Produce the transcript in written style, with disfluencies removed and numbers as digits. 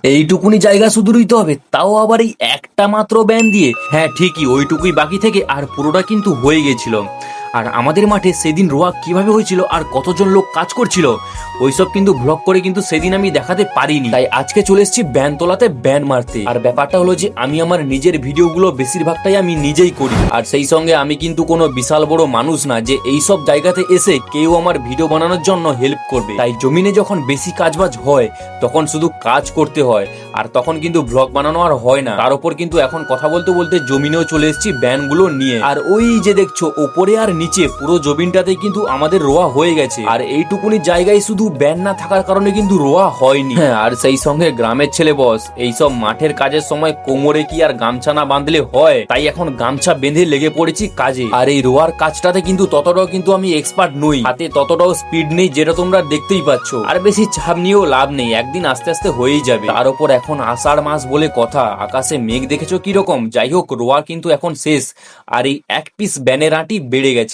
এইটুকুনি জায়গা শুধু রইতে হবে, তাও আবার এই একটা মাত্র ব্যান দিয়ে। হ্যাঁ ঠিকই, ওইটুকুই বাকি থেকে আর পুরোটা কিন্তু হয়ে গেছিল। আর আমাদের মাঠে সেদিন রোয়া কিভাবে হয়েছিল আর কতজন লোক কাজ করছিল ওইসব কিন্তু ব্লগ করে কিন্তু সেদিন আমি দেখাতে পারিনি, তাই আজকে চলে এসেছি ব্যান তোলাতে, ব্যান মারতে। আর ব্যাপারটা হলো যে আমি আমার নিজের ভিডিওগুলো বেশিরভাগটাই আমি নিজেই করি, আর সেই সঙ্গে আমি কিন্তু কোনো বিশাল বড় মানুষ না যে এইসব জায়গাতে এসে কেউ আমার ভিডিও বানানোর জন্য হেল্প করবে। তাই জমিনে যখন বেশি কাজবাজ হয় তখন শুধু কাজ করতে হয়, আর তখন কিন্তু ব্লগ বানানো আর হয় না। তার উপর কিন্তু এখন কথা বলতে বলতে জমিনেও চলে এসেছি ব্যানগুলো নিয়ে। আর ওই যে দেখছো ওপরে আর নিচে পুরো জমিনটাতে কিন্তু আমাদের রোয়া হয়ে গেছে, আর এইটুকুনি জায়গায় শুধু ব্যান না থাকার কারণে কিন্তু রোয়া হয়নি। হ্যাঁ, আর সেই সঙ্গে গ্রামের ছেলে বস, এইসব মাঠের কাজের সময় কোমরে কি আর গামছা না বাঁধলে হয়, তাই এখন গামছা বেঁধে লেগে পড়েছি কাজে। আর এই রোয়ার কাজটাতে কিন্তু ততটাও কিন্তু আমি এক্সপার্ট নই, হাতে ততটাও স্পিড নেই যেটা তোমরা দেখতেই পাচ্ছ। আর বেশি চাপ নিয়েও লাভ নেই, একদিন আস্তে আস্তে হয়েই যাবে। তার উপর এখন আষাঢ় মাস বলে কথা, আকাশে মেঘ দেখেছো কিরকম। যাই হোক, রোয়া কিন্তু এখন শেষ, আর এই এক পিস ব্যানের আঁটি বেড়ে গেছে।